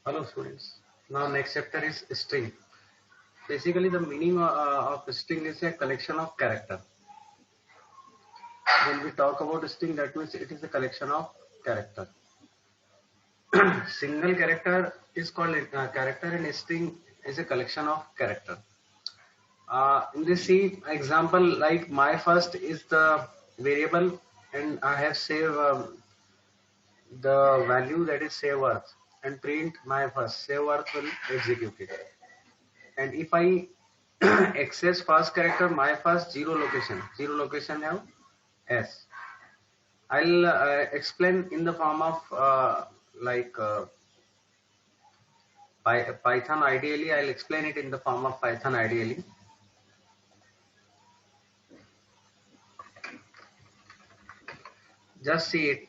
Hello students. Now next chapter is string. Basically the meaning of string is a collection of character. When we talk about string, that means it is a collection of character. Single character is called character and string is a collection of character. In this see example, like my first is the variable and I have saved the value, that is save worth, and print my first. Save worth will execute it. And if I access first character, my first zero location have s. I'll explain in the form of like Python. Ideally I'll explain it in the form of Python ideally. Just see it.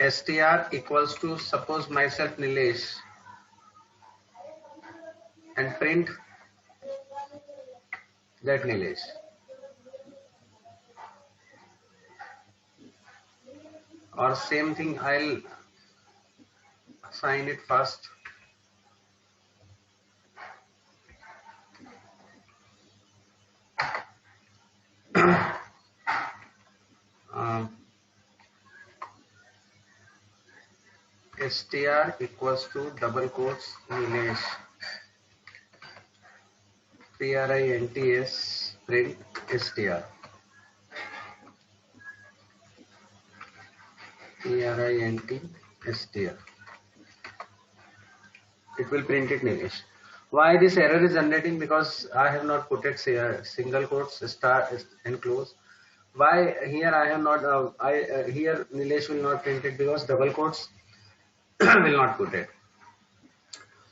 Str equals to, suppose myself Nilesh, and print that Nilesh. Or same thing, I'll assign it first. Str equals to double quotes Nilesh, prints print str, print str. It will print it Nilesh. Why this error is generating? Because I have not put it single quotes star and close. Why here I have not here Nilesh will not print it? Because double quotes will not put it.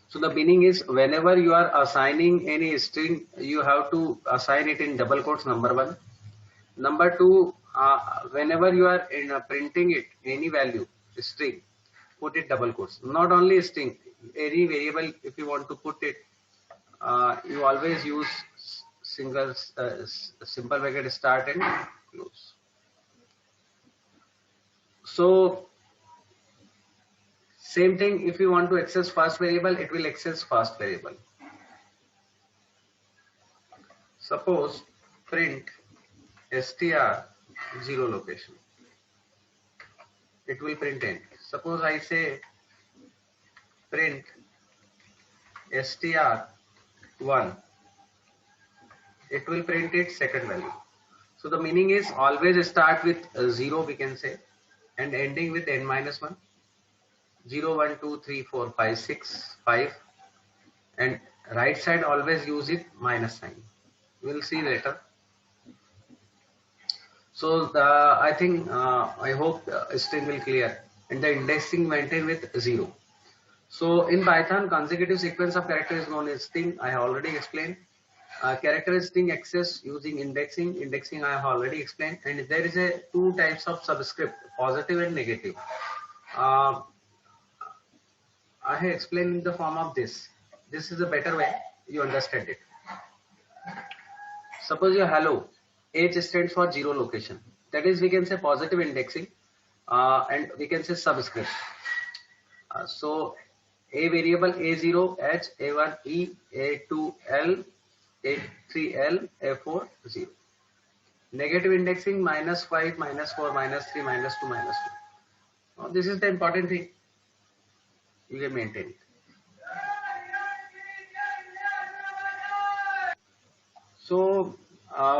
So the meaning is, whenever you are assigning any string, you have to assign it in double quotes, number one. Number two, whenever you are in printing it, any value string, put it double quotes. Not only string, any variable, if you want to put it, you always use simple bracket start and close. So same thing, if you want to access first variable, it will access first variable. Suppose print str zero location, it will print end. Suppose I say print str1, it will print its second value. So the meaning is, always start with 0, we can say, and ending with n minus 1. 0, 1, 2, 3, 4, 5, 6, 5, and right side always use it minus sign. We'll see later. So I think I hope string will clear, and the indexing maintained with 0. So in Python, consecutive sequence of characters is known as string. I have already explained. Character string access using indexing. Indexing I have already explained. And there is a two types of subscript, positive and negative. I have explained in the form of this. This is a better way you understand it. Suppose your hello, H stands for zero location. That is, we can say positive indexing, and we can say subscript. So a variable A0 H, A1 E, A2 L, A3 L, A4 0. Negative indexing -5, -4, -3, -2, -2. Now, this is the important thing. You can maintain it. So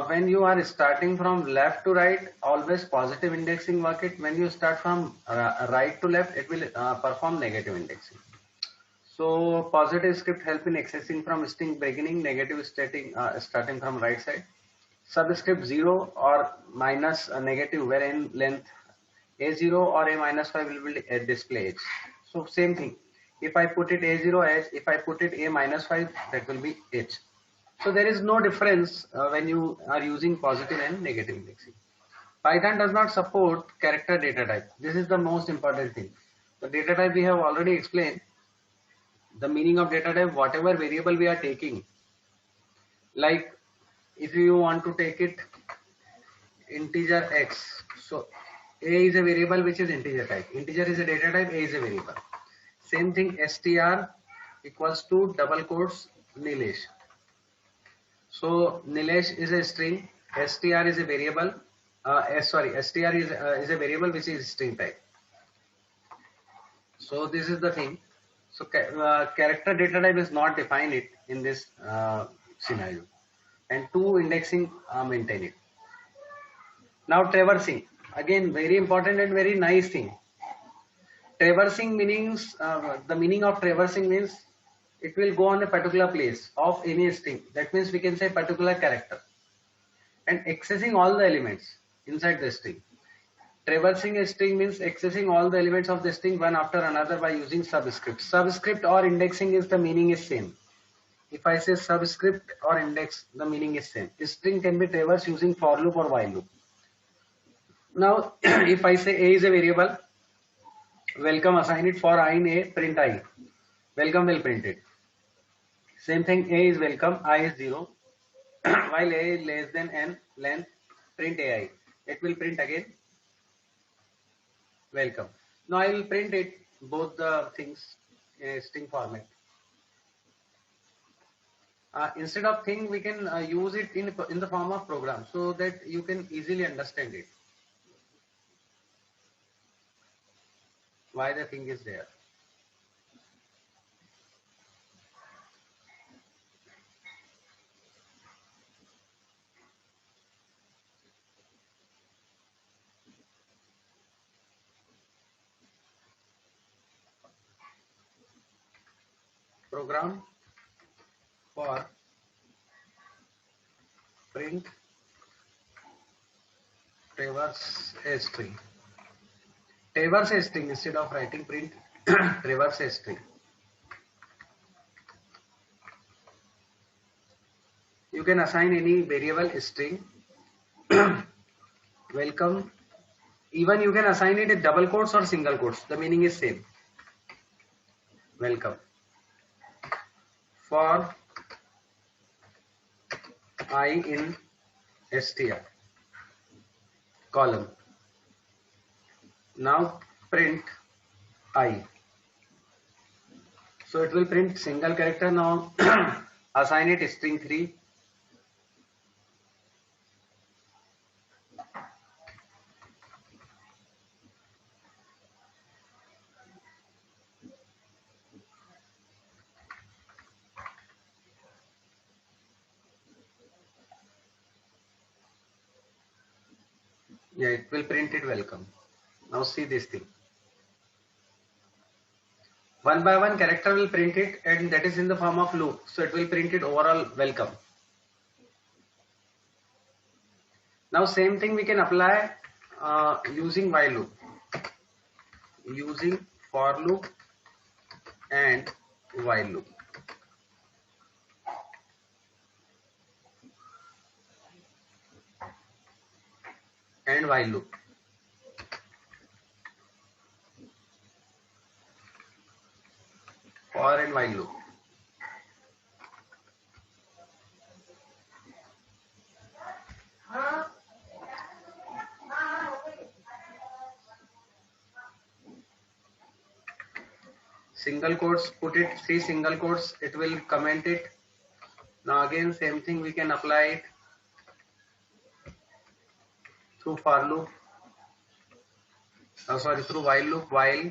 when you are starting from left to right, always positive indexing work it. When you start from right to left, it will perform negative indexing. So positive script help in accessing from string beginning, negative starting from right side. Subscript 0 or minus negative where in length A0 or A minus 5 will be display H. So same thing. If I put it A0 H, if I put it A minus 5, that will be H. So there is no difference when you are using positive and negative indexing. Python does not support character data type. This is the most important thing. The data type we have already explained. The meaning of data type, whatever variable we are taking. Like if you want to take it integer x, so A is a variable which is integer type. Integer is a data type, A is a variable. Same thing, str equals to double quotes Nilesh. So Nilesh is a string, str is a variable, str is a variable which is string type. So this is the thing. So character data type is not defined it in this scenario, and two indexing maintain it. Now traversing, again very important and very nice thing. Traversing meanings, the meaning of traversing means it will go on a particular place of any string. That means we can say particular character and accessing all the elements inside the string. Traversing a string means accessing all the elements of the string one after another by using subscript. Subscript or indexing is the meaning is same. If I say subscript or index, the meaning is same. A string can be traversed using for loop or while loop. Now, if I say A is a variable, welcome assign it for I in A, print I. Welcome will print it. Same thing, A is welcome, I is 0. While A is less than n length, print AI. It will print again welcome. Now I will print it both the things in a string format. Instead of thing, we can use it in the form of program so that you can easily understand it. Why the thing is there. Program for print traverse a string. Traverse a string instead of writing print traverse a string. You can assign any variable string. Welcome. Even you can assign it a double quotes or single quotes. The meaning is same. Welcome. For I in str column. Now print I. So it will print single character. Now assign it string 3. Yeah, it will print it welcome. Now see this thing. One by one character will print it, and that is in the form of loop. So it will print it overall welcome. Now same thing we can apply using while loop. Using for loop and while loop. And while loop. For and while loop. Single quotes, put it 3 single quotes, it will comment it. Now again same thing we can apply it through for loop. Through while loop, while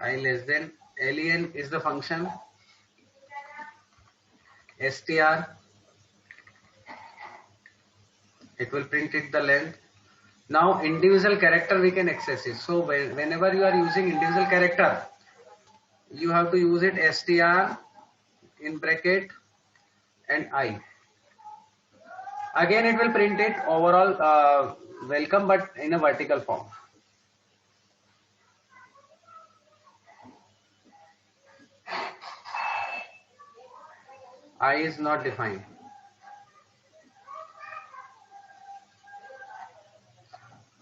I less than len is the function str. It will print it the length. Now individual character we can access it. So whenever you are using individual character, you have to use it str in bracket and I. Again it will print it overall welcome, but in a vertical form. I is not defined.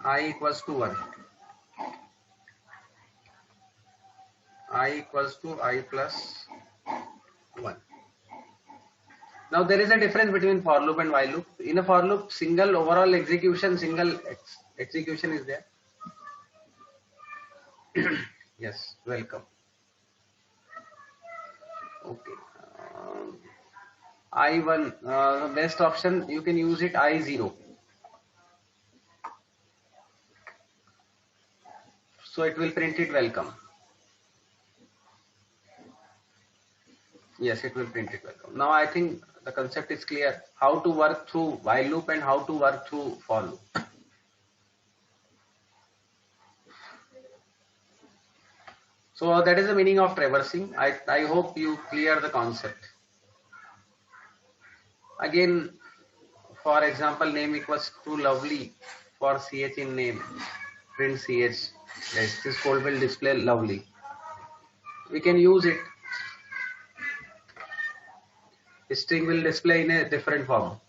I equals to 1. I equals to I plus 1. Now there is a difference between for loop and while loop. In a for loop, single overall execution, execution is there. Yes, welcome. Okay. I1, the best option, you can use it I0. So it will print it welcome. Yes, it will print it welcome. Now I think the concept is clear. How to work through while loop and how to work through for loop. So that is the meaning of traversing. I hope you clear the concept. Again, for example, name equals to lovely for ch in name. Print ch. Yes, this code will display lovely. We can use it. String will display in a different form.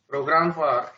Program for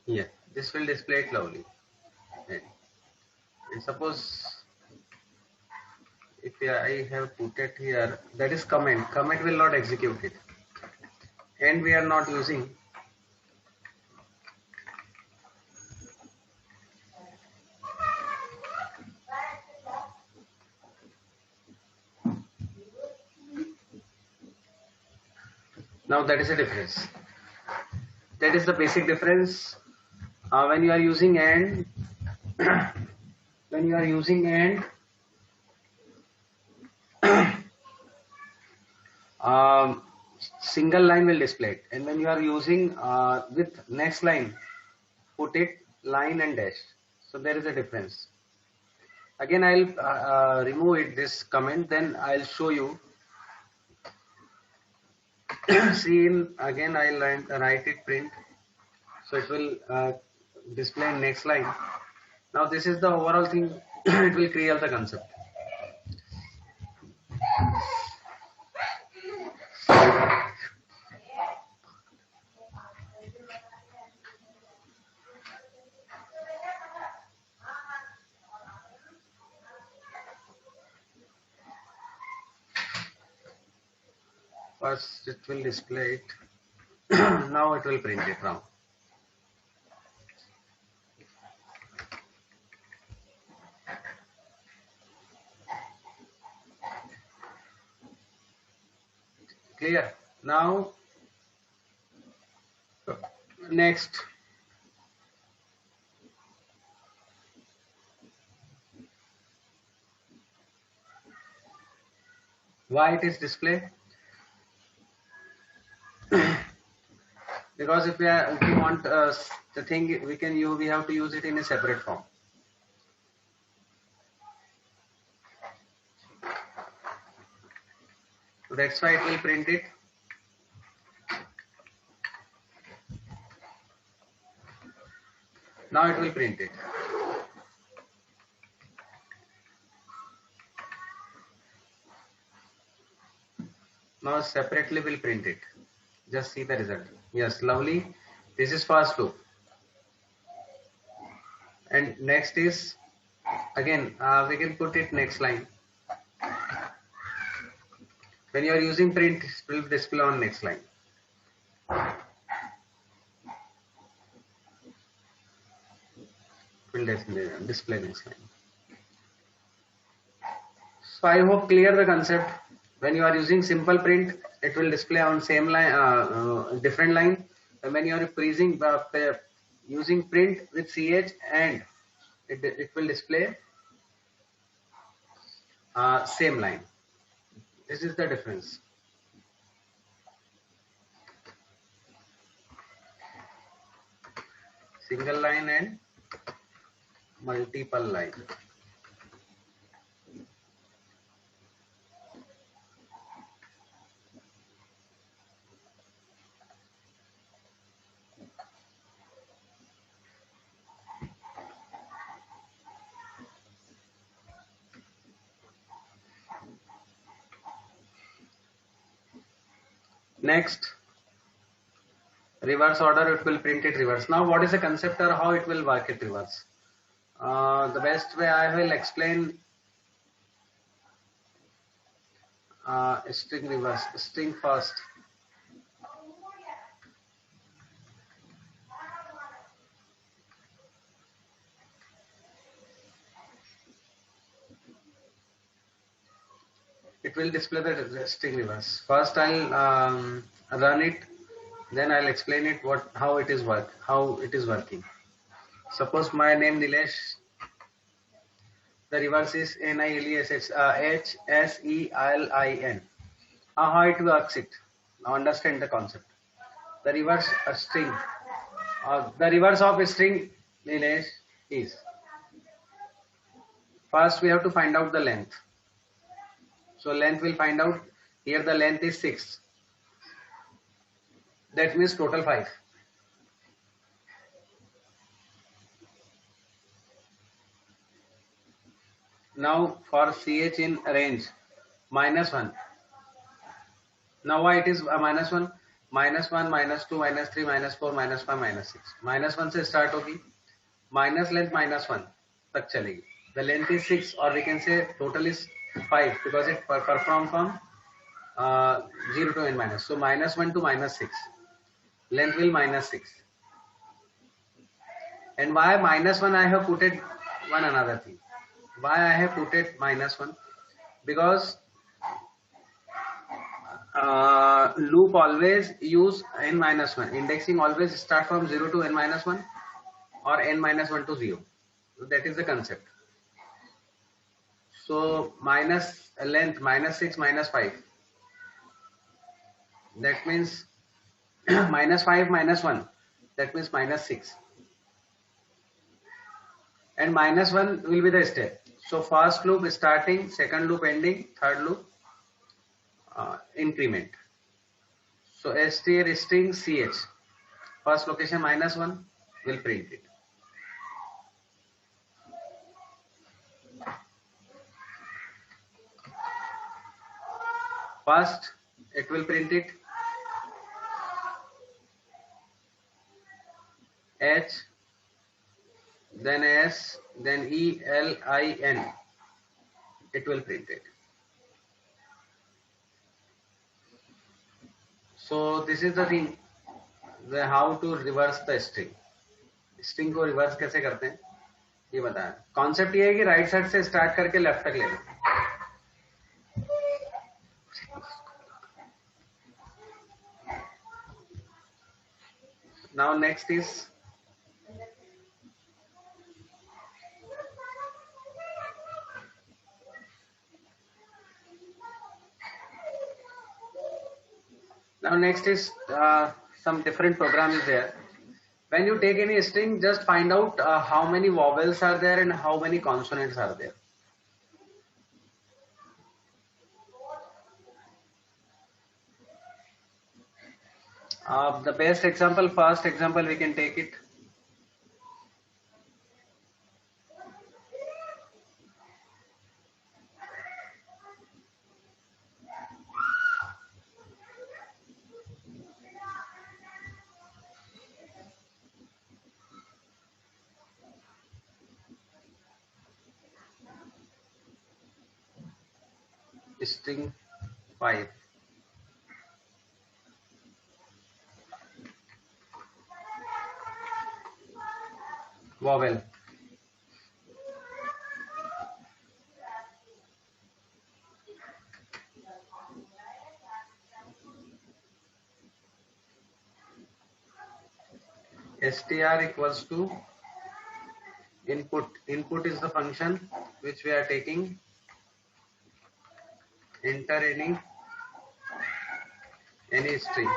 yeah, this will display it lovely. And suppose if I have put it here, that is comment. Comment will not execute it, and we are not using. Now that is a difference. That is the basic difference. When you are using and when you are using and single line will display it, and when you are using with next line, put it line and dash. So there is a difference. Again, I'll remove it this comment, then I'll show you. See, again I'll write it print, so it will display next line. Now this is the overall thing. It will create the concept. First it will display it. Now it will print it now. Clear? Now next. Why it is displayed? Because if we want the thing we can use, we have to use it in a separate form. So that's why it will print it. Now it will print it. Now separately will print it. Just see the result. Yes, lovely. This is fast loop. And next is again we can put it next line. When you are using print, it will display on next line. It will display next line. So I hope clear the concept. When you are using simple print, it will display on same line, different line. And when you are using print with ch and it will display same line. This is the difference. Single line and multiple line. Next, reverse order, it will print it reverse. Now what is the concept or how it will work it reverse? The best way I will explain string reverse, string first. It will display the string reverse. First I'll run it, then I'll explain it how it is working. Suppose my name Nilesh, the reverse is HSELIN. How it works it? Now understand the concept. The reverse string, the reverse of a string Nilesh is, first we have to find out the length. So length will find out, here the length is 6. That means total 5. Now for CH in range, -1. Now why it is -1? -1, -2, -3, -4, -5, -6. -1 से start होगी, minus length -1 तक चलेगी. The length is 6 or we can say total is 5 because it perform from 0 to n minus. So -1 to -6. Length will -6. And why -1 I have put it one another thing. Why I have put it -1? Because loop always use n-1. Indexing always start from 0 to n-1 or n-1 to 0. So that is the concept. So minus length -6 -5. That means -5 -1. That means -6. And -1 will be the step. So first loop starting, second loop ending, third loop increment. So str string ch, first location -1 will print it. First it will print it h, then s, then elin. It will print it. So this is the thing, how to reverse the string. String को reverse कैसे करते हैं ये बताया. Concept ये है कि right side से स्टार्ट करके लेफ्ट तक ले लो. Now next is some different program is there. When you take any string, just find out how many vowels are there and how many consonants are there. The best example, first example we can take it. String 5. Vowel. str equals to Input is the function which we are taking. Enter any string.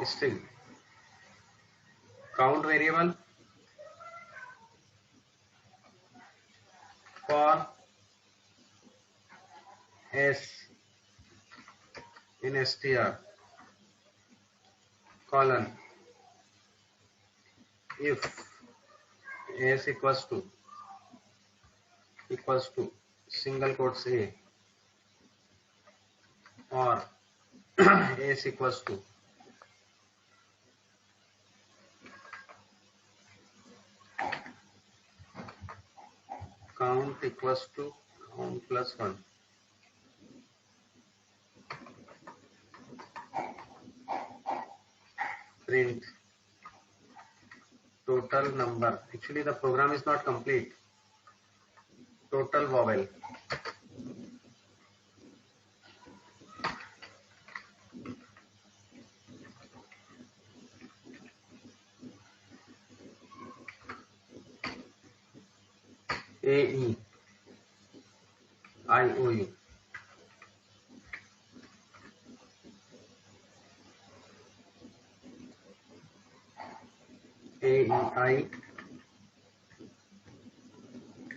String. Count variable for s in str colon if s equals to single quotes a or s equals to count equals to count plus 1. Print total number. Actually the program is not complete. Total vowel. A E I O U. A E I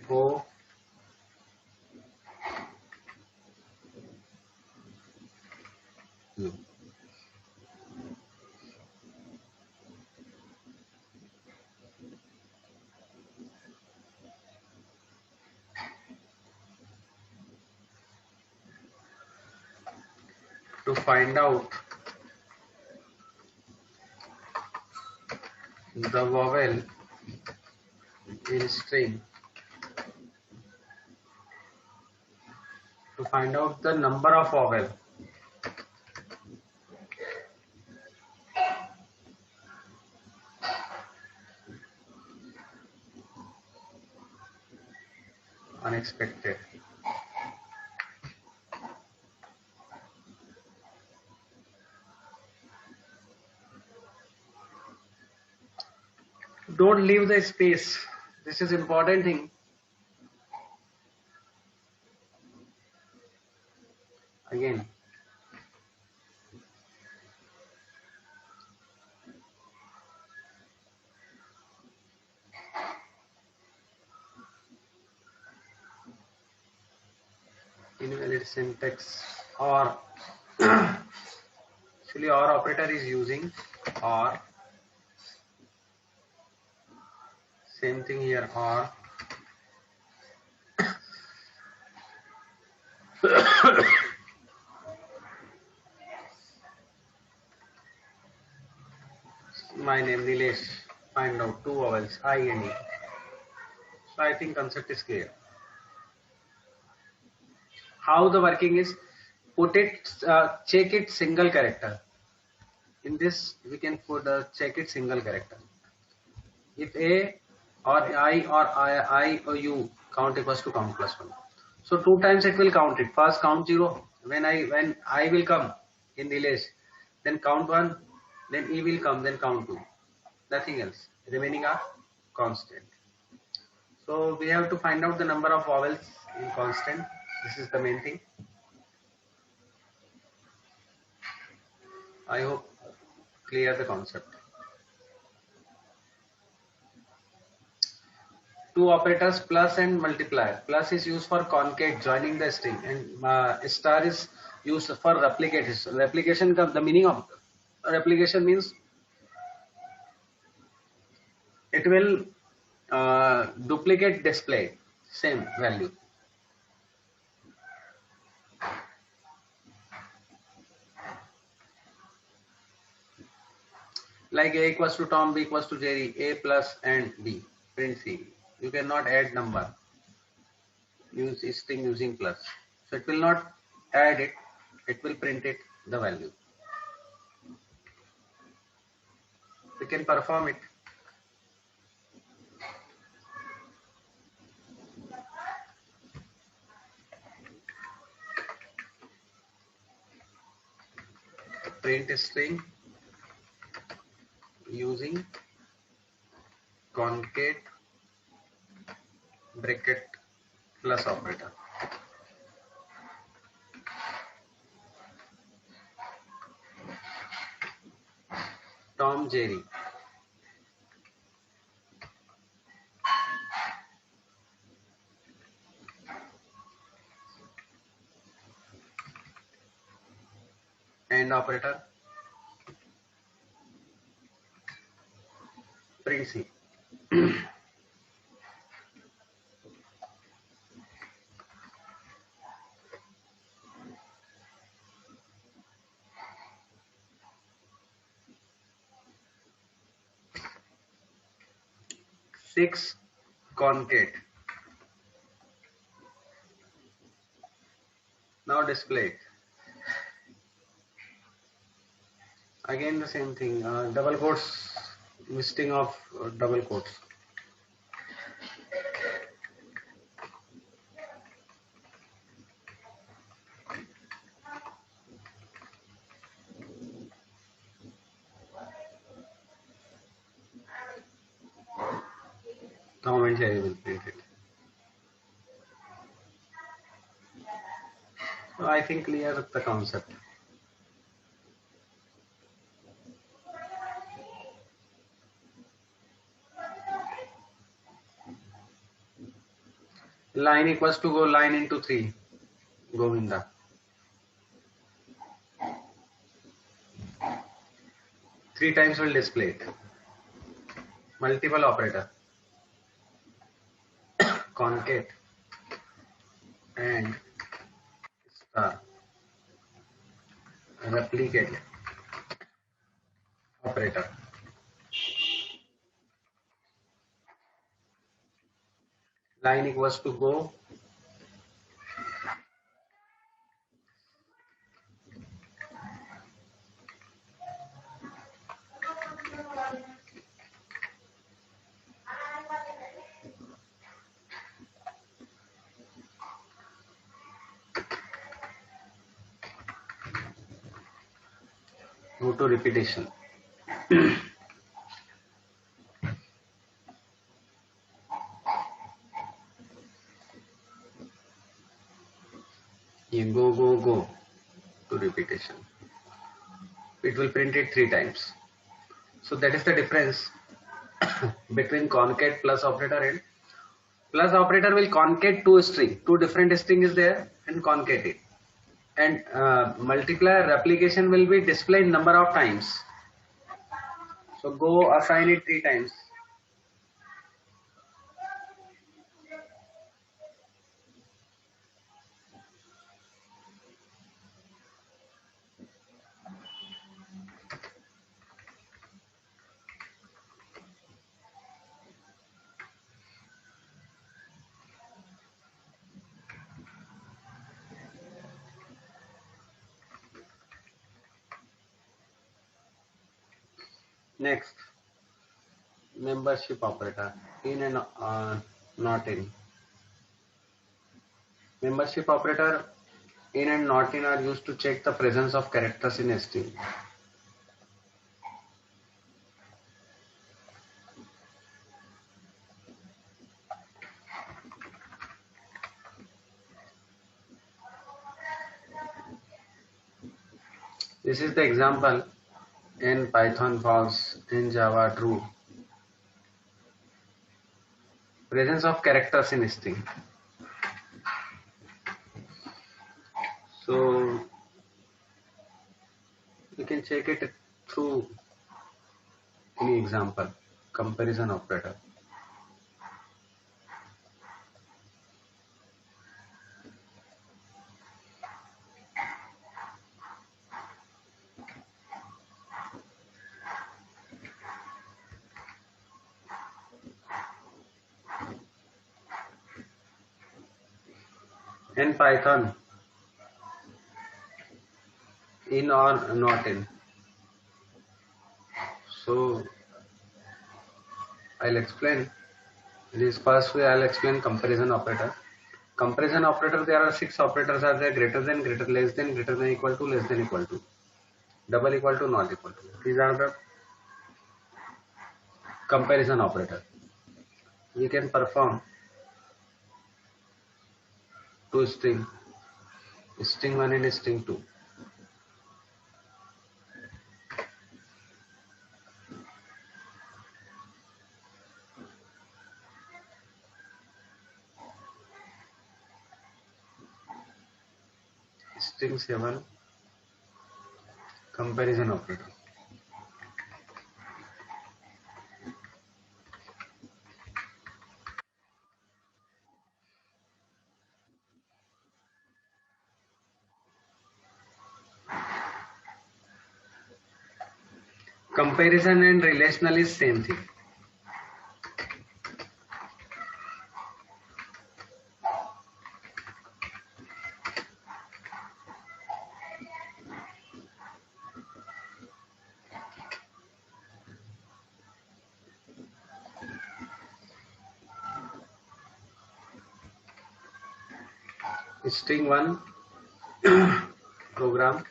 O U. To find out the vowel in string, to find out the number of vowel, unexpected. Don't leave the space. This is important thing. Again, invalid syntax or actually OR operator is using or, same thing here, or my name Nilesh, find out two vowels I and E. So I think concept is clear. How the working is, put it, check it single character. In this we can put check it single character. If A or I or U count equals to count plus 1. So 2 times it will count it. First count 0 when I will come in Nilesh, then count 1, then E will come, then count 2. Nothing else. Remaining are constant. So we have to find out the number of vowels in constant. This is the main thing. I hope clear the concept. Two operators plus and multiplier. Plus is used for concate, joining the string, and star is used for replicate. Replication, the meaning of replication means it will duplicate display same value. Like A equals to Tom, B equals to Jerry, A plus and B, print C. You cannot add number, use string using plus. So it will not add it, it will print it, the value. We can perform it. print string using concat bracket plus operator. Tom Jerry. And operator. Print C. Six concat. Now display it. Again the same thing, double quotes, listing of double quotes. Tom and Jerry will print it. So I think clear the concept. Line equals to go line into 3. Govinda. Three times will display it. Multiple operator. Concat and star. Replicate operator. Line equals to go to repetition. You go to repetition. It will print it 3 times. So that is the difference between concat plus operator and plus operator will concat two different string is there and concat it. And multiplier replication will be displayed number of times. So go assign it 3 times. Next, membership operator, in and not in. Membership operator in and not in are used to check the presence of characters in a string. This is the example. In Python false, in Java true. Presence of characters in string. So you can check it through any example, comparison operator. In Python, in or not in. So I'll explain this first way. I'll explain comparison operator. Comparison operator, there are 6 operators are there: greater than, less than, equal to, less than equal to. double equal to not equal to. These are the comparison operator. We can perform two string, string 1 and string 2. String 7 comparison operator. Comparison and relational is same thing. String 1 program,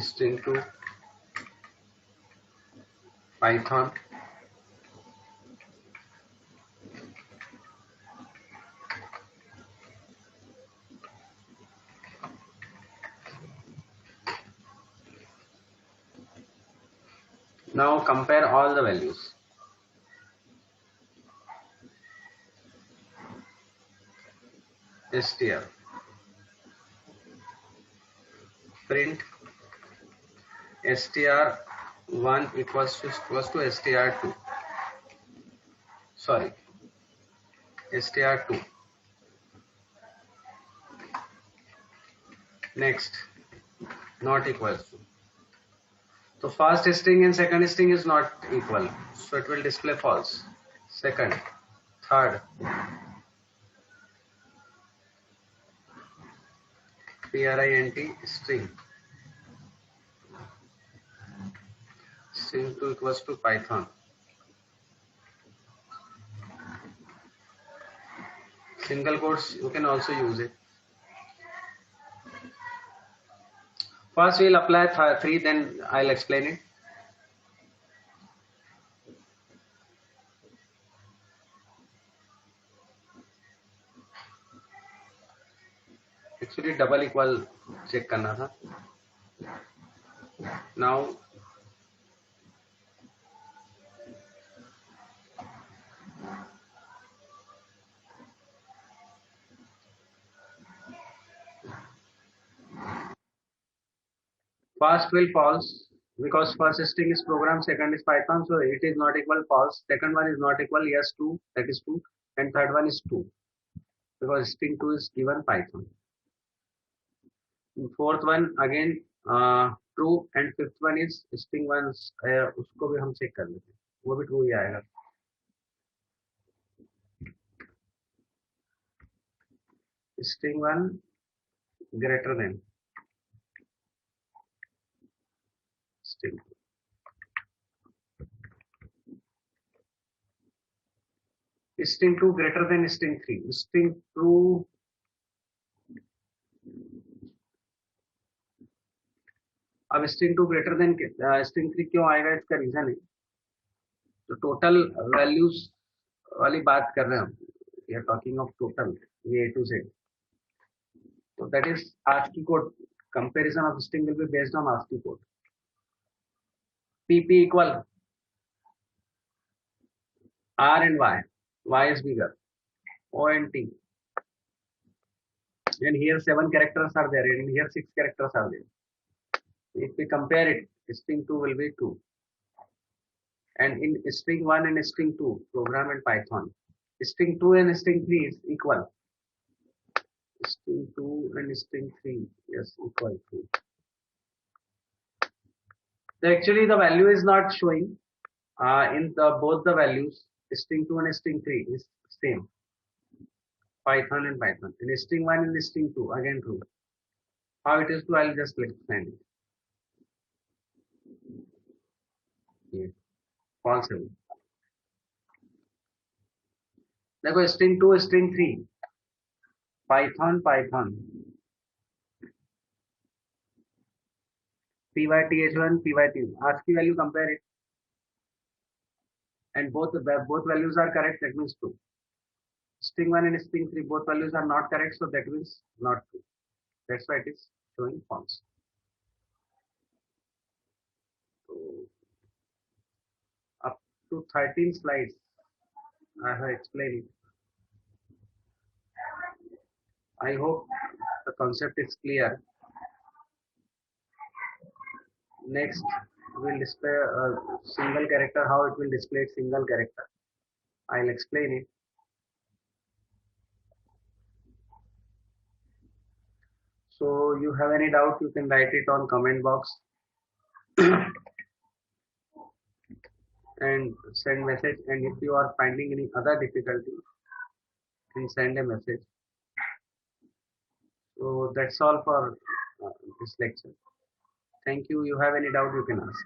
string 2 Python, now compare all the values. Str print str1 equals to str2, sorry, str2. Next, not equals to. So first string and second string is not equal, so it will display false. Second, third, print string 2 equals to Python. Single quotes you can also use it. First we'll apply 3, then I'll explain it. Actually double equal check करना था. Now first will false because first string is program, second is Python, so it is not equal false. Second one is not equal, yes 2, that is 2, and third one is 2 because string 2 is given Python. Fourth one again true, and fifth one is string 1, उसको भी हम check कर लेते हैं, वो भी true ही आएगा. String 1 greater than string 2. String 2 greater than string 3. String 2 अब string 2 greater than string 3 क्यों आएगा, इसका रीजन है तो टोटल वैल्यूज वाली बात कर रहे हैं हम. We are talking of total, ये A to Z. So that is ASCII code. Comparison of string will be based on ASCII code. PP equal R and Y. Y is bigger. O and T. And here 7 characters are there, and here 6 characters are there. If we compare it, string 2 will be 2. And in string 1 and string 2, program and Python, string 2 and string 3 is equal. String 2 and string 3, yes, equal to. So actually the value is not showing in both the values. String 2 and string 3 is same. Python and Python. In string 1 and string 2, again true. How it is true, I'll just explain it. Yeah. False. देखो string 2, string 3, Python, Python. PyTH1, PyT. ASCII value, compare it, and both values are correct. That means true. String 1 and string 3 both values are not correct, so that means not true. That's why it is showing false. So up to 13 slides I have explained. I hope the concept is clear. Next, we'll display a single character, how it will display single character. I'll explain it. So you have any doubt, you can write it on comment box and send message. And if you are finding any other difficulty, then send a message. So that's all for this lecture. Thank you. You have any doubt, you can ask.